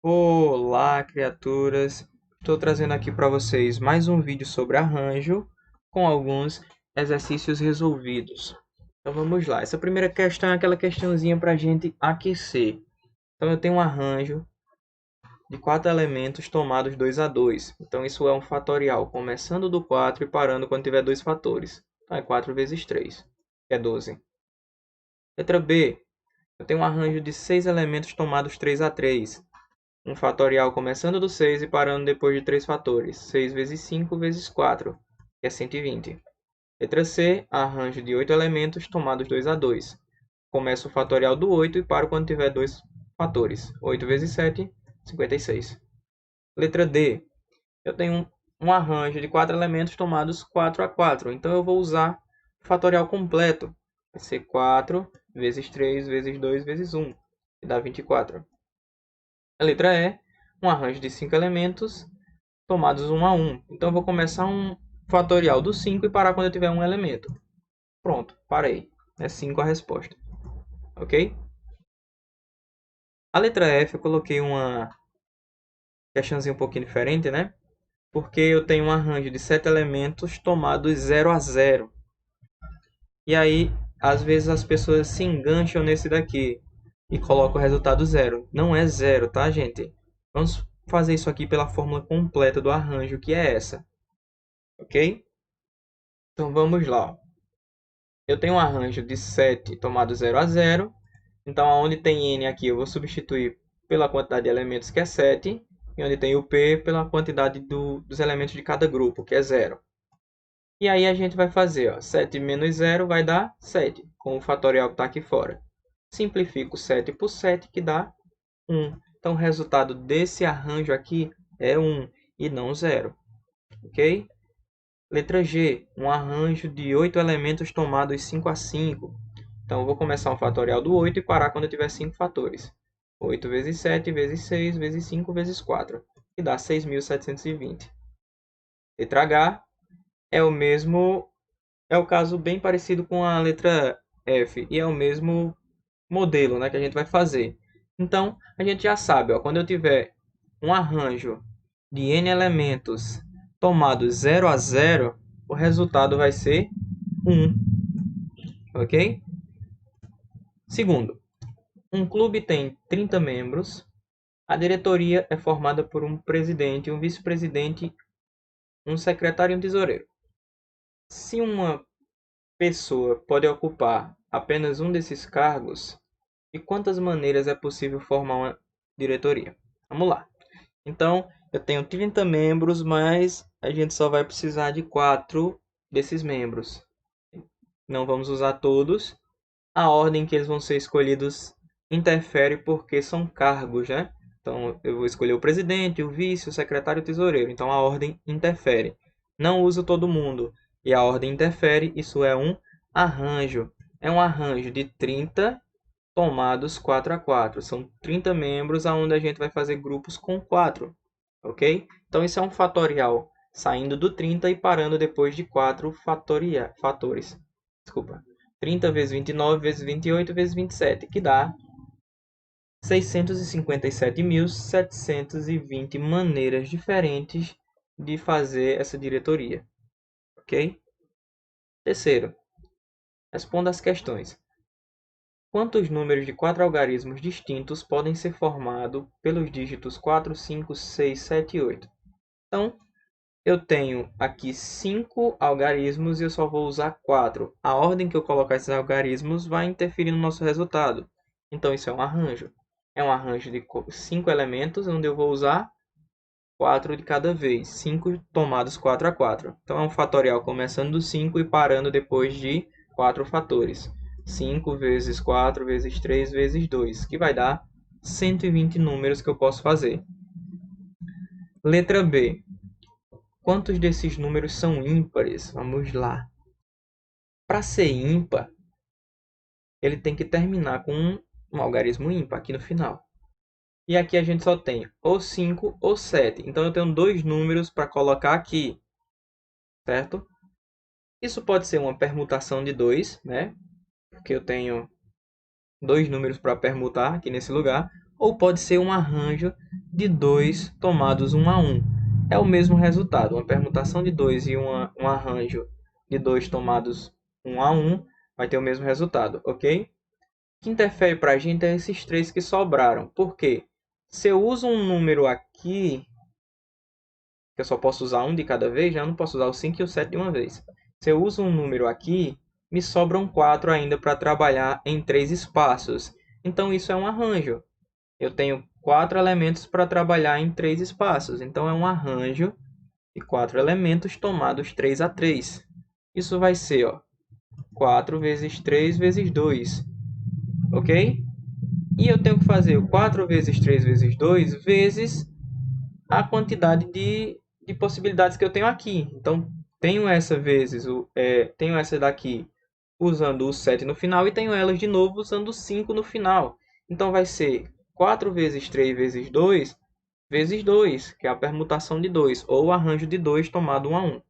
Olá, criaturas! Estou trazendo aqui para vocês mais um vídeo sobre arranjo com alguns exercícios resolvidos. Então vamos lá. Essa primeira questão é aquela questãozinha para a gente aquecer. Então eu tenho um arranjo de 4 elementos tomados 2 a 2. Então isso é um fatorial, começando do 4 e parando quando tiver dois fatores. Então é 4 vezes 3, que é 12. Letra B. Eu tenho um arranjo de 6 elementos tomados 3 a 3. Um fatorial começando do 6 e parando depois de 3 fatores. 6 vezes 5 vezes 4, que é 120. Letra C, arranjo de 8 elementos tomados 2 a 2. Começo o fatorial do 8 e paro quando tiver dois fatores. 8 vezes 7, 56. Letra D, eu tenho um arranjo de 4 elementos tomados 4 a 4. Então eu vou usar o fatorial completo. Vai ser 4 vezes 3 vezes 2 vezes 1, que dá 24. A letra E, um arranjo de 5 elementos tomados 1 a 1. Então eu vou começar um fatorial do 5 e parar quando eu tiver um elemento. Pronto, parei. É 5 a resposta. Ok? A letra F eu coloquei uma questãozinha um pouquinho diferente, né? Porque eu tenho um arranjo de 7 elementos tomados 0 a 0. E aí, às vezes as pessoas se engancham nesse daqui e colocam o resultado 0. Não é 0, tá, gente? Vamos fazer isso aqui pela fórmula completa do arranjo, que é essa. Ok? Então vamos lá. Eu tenho um arranjo de 7 tomado 0 a 0. Então, onde tem n aqui, eu vou substituir pela quantidade de elementos, que é 7. E onde tem o p, pela quantidade dos elementos de cada grupo, que é 0. E aí a gente vai fazer, ó, 7 menos 0 vai dar 7, com o fatorial que está aqui fora. Simplifico 7 por 7, que dá 1. Então, o resultado desse arranjo aqui é 1 e não 0. Ok? Letra G, um arranjo de 8 elementos tomados 5 a 5. Então, eu vou começar um fatorial do 8 e parar quando eu tiver 5 fatores. 8 vezes 7 vezes 6 vezes 5 vezes 4, que dá 6.720. Letra H é o caso bem parecido com a letra F, e é o mesmo modelo, né, que a gente vai fazer. Então, a gente já sabe, ó, quando eu tiver um arranjo de n elementos tomados 0 a 0, o resultado vai ser 1. Ok? Segundo, um clube tem 30 membros. A diretoria é formada por um presidente, um vice-presidente, um secretário e um tesoureiro. Se uma pessoa pode ocupar apenas um desses cargos, de quantas maneiras é possível formar uma diretoria? Vamos lá. Então, eu tenho 30 membros, mas a gente só vai precisar de 4 desses membros. Não vamos usar todos. A ordem que eles vão ser escolhidos interfere porque são cargos, né? Então, eu vou escolher o presidente, o vice, o secretário e o tesoureiro. Então, a ordem interfere. Não uso todo mundo. E a ordem interfere, isso é um arranjo. É um arranjo de 30 tomados 4 a 4. São 30 membros onde a gente vai fazer grupos com 4. Ok? Então, isso é um fatorial saindo do 30 e parando depois de 4 fatores. Desculpa. 30 vezes 29 vezes 28 vezes 27, que dá 657.720 maneiras diferentes de fazer essa diretoria. Ok? Terceiro, responda as questões. Quantos números de 4 algarismos distintos podem ser formados pelos dígitos 4, 5, 6, 7 e 8? Então, eu tenho aqui 5 algarismos e eu só vou usar 4. A ordem que eu colocar esses algarismos vai interferir no nosso resultado. Então, isso é um arranjo. É um arranjo de 5 elementos, onde eu vou usar 4 de cada vez. 5 tomados 4 a 4. Então, é um fatorial começando do 5 e parando depois de 4 fatores. 5 vezes 4 vezes 3 vezes 2, que vai dar 120 números que eu posso fazer. Letra B. Quantos desses números são ímpares? Vamos lá. Para ser ímpar, ele tem que terminar com um algarismo ímpar aqui no final. E aqui a gente só tem ou 5 ou 7. Então eu tenho dois números para colocar aqui, certo? Isso pode ser uma permutação de 2, né? Porque eu tenho dois números para permutar aqui nesse lugar. Ou pode ser um arranjo de 2 tomados 1 a 1. É o mesmo resultado. Uma permutação de 2 e um arranjo de 2 tomados 1 a 1 vai ter o mesmo resultado, ok? O que interfere para a gente é esses 3 que sobraram. Por quê? Se eu uso um número aqui, que eu só posso usar um de cada vez, eu não posso usar o 5 e o 7 de uma vez. Se eu uso um número aqui, me sobram 4 ainda para trabalhar em 3 espaços. Então isso é um arranjo. Eu tenho 4 elementos para trabalhar em 3 espaços. Então é um arranjo de 4 elementos tomados 3 a 3. Isso vai ser 4 vezes 3 vezes 2. Ok? E eu tenho que fazer o 4 vezes 3 vezes 2 vezes a quantidade de possibilidades que eu tenho aqui. Então, tenho essa tenho essa daqui usando o 7 no final e tenho elas de novo usando o 5 no final. Então, vai ser 4 vezes 3 vezes 2 vezes 2, que é a permutação de 2, ou o arranjo de 2 tomado 1 a 1.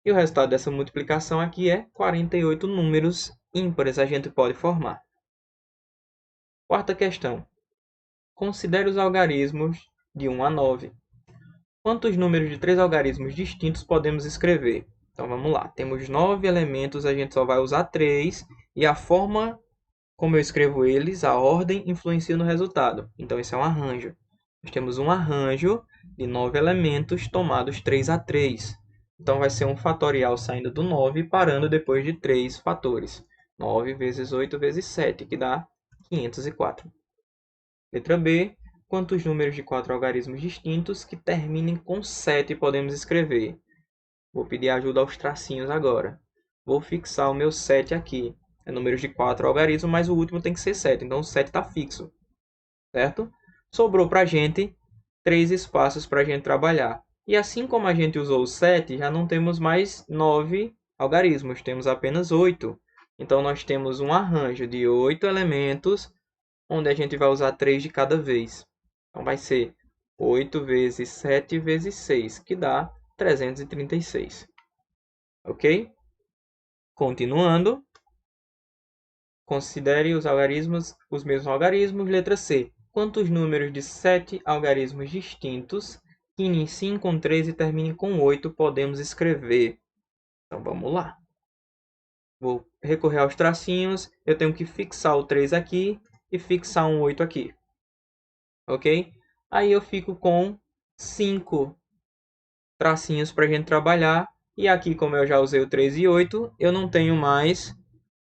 E o resultado dessa multiplicação aqui é 48 números ímpares a gente pode formar. Quarta questão. Considere os algarismos de 1 a 9. Quantos números de 3 algarismos distintos podemos escrever? Então vamos lá. Temos 9 elementos, a gente só vai usar 3. E a forma como eu escrevo eles, a ordem, influencia no resultado. Então esse é um arranjo. Nós temos um arranjo de 9 elementos tomados 3 a 3. Então vai ser um fatorial saindo do 9 e parando depois de 3 fatores. 9 vezes 8 vezes 7, que dá 504. Letra B. Quantos números de 4 algarismos distintos que terminem com 7 podemos escrever? Vou pedir ajuda aos tracinhos agora. Vou fixar o meu 7 aqui. É números de 4 algarismos, mas o último tem que ser 7. Então o 7 está fixo. Certo? Sobrou para a gente 3 espaços para a gente trabalhar. E assim como a gente usou o 7, já não temos mais 9 algarismos. Temos apenas 8. Então nós temos um arranjo de 8 elementos, onde a gente vai usar 3 de cada vez. Então vai ser 8 vezes 7 vezes 6, que dá 336. Ok? Continuando. Considere os algarismos, os mesmos algarismos. Letra C. Quantos números de 7 algarismos distintos, que iniciem com 3 e terminem com 8, podemos escrever? Então vamos lá. Vou recorrer aos tracinhos. Eu tenho que fixar o 3 aqui e fixar um 8 aqui. Ok? Aí eu fico com 5 tracinhos para a gente trabalhar. E aqui, como eu já usei o 3 e 8, eu não tenho mais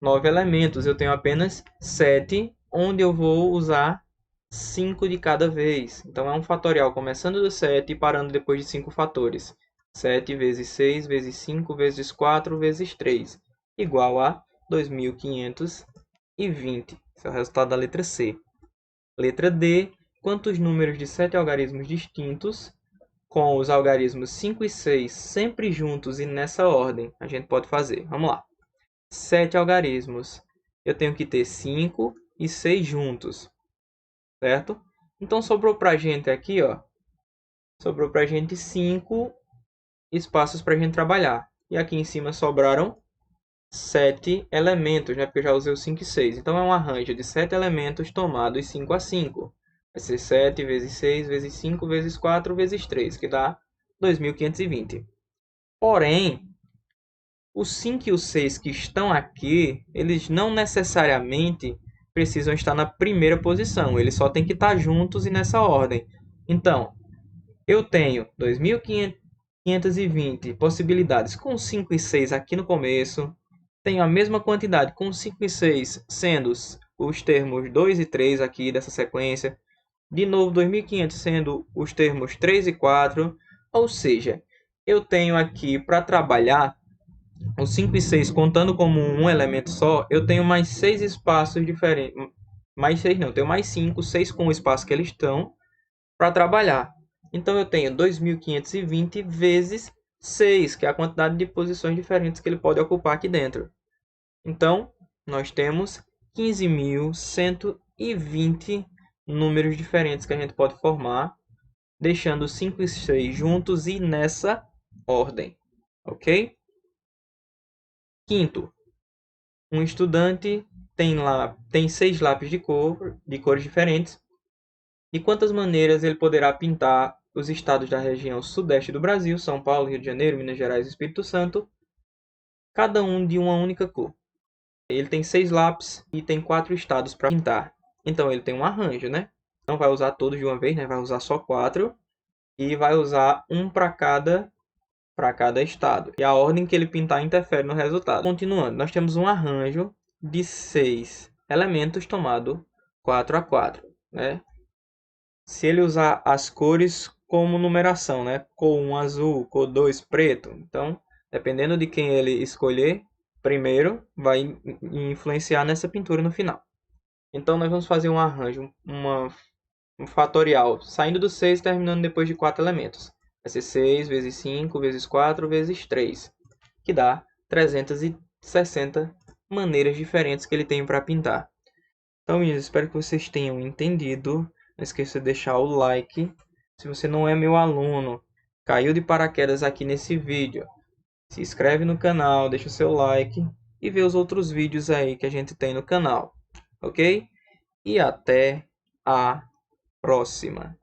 9 elementos. Eu tenho apenas 7, onde eu vou usar 5 de cada vez. Então, é um fatorial começando do 7 e parando depois de 5 fatores. 7 vezes 6 vezes 5 vezes 4 vezes 3, igual a 2520. Esse é o resultado da letra C. Letra D. Quantos números de 7 algarismos distintos, com os algarismos 5 e 6 sempre juntos e nessa ordem, a gente pode fazer? Vamos lá. 7 algarismos. Eu tenho que ter 5 e 6 juntos. Certo? Então, sobrou para a gente aqui, sobrou para a gente 5 espaços para a gente trabalhar. E aqui em cima sobraram 7 elementos, né? Porque eu já usei o 5 e 6. Então, é um arranjo de 7 elementos tomados 5 a 5. Vai ser 7 vezes 6 vezes 5 vezes 4 vezes 3, que dá 2520. Porém, os 5 e os 6 que estão aqui, eles não necessariamente precisam estar na primeira posição. Eles só têm que estar juntos e nessa ordem. Então, eu tenho 2520 possibilidades com 5 e 6 aqui no começo. Tenho a mesma quantidade com 5 e 6 sendo os termos 2 e 3 aqui dessa sequência. De novo, 2500 sendo os termos 3 e 4. Ou seja, eu tenho aqui para trabalhar o 5 e 6 contando como um elemento só, eu tenho mais 6 espaços diferentes. Mais 6 não, eu tenho mais 5, 6 com o espaço que eles estão para trabalhar. Então eu tenho 2520 vezes 6, que é a quantidade de posições diferentes que ele pode ocupar aqui dentro. Então, nós temos 15.120 números diferentes que a gente pode formar, deixando 5 e 6 juntos e nessa ordem. Ok? Quinto, um estudante tem 6 lápis de cores diferentes e quantas maneiras ele poderá pintar os estados da região sudeste do Brasil, São Paulo, Rio de Janeiro, Minas Gerais e Espírito Santo, cada um de uma única cor. Ele tem 6 lápis e tem 4 estados para pintar. Então ele tem um arranjo, né? Não vai usar todos de uma vez, né? Vai usar só 4 e vai usar um para cada estado. E a ordem que ele pintar interfere no resultado. Continuando, nós temos um arranjo de 6 elementos tomado 4 a 4, né? Se ele usar as cores como numeração, né? Cor 1 azul, cor 2 preto. Então, dependendo de quem ele escolher primeiro, vai influenciar nessa pintura no final. Então, nós vamos fazer um arranjo, um fatorial, saindo do 6 e terminando depois de 4 elementos. Vai ser 6 vezes 5 vezes 4 vezes 3, que dá 360 maneiras diferentes que ele tem para pintar. Então, meninos, espero que vocês tenham entendido. Não esqueça de deixar o like. Se você não é meu aluno, caiu de paraquedas aqui nesse vídeo, se inscreve no canal, deixa o seu like e vê os outros vídeos aí que a gente tem no canal, ok? E até a próxima.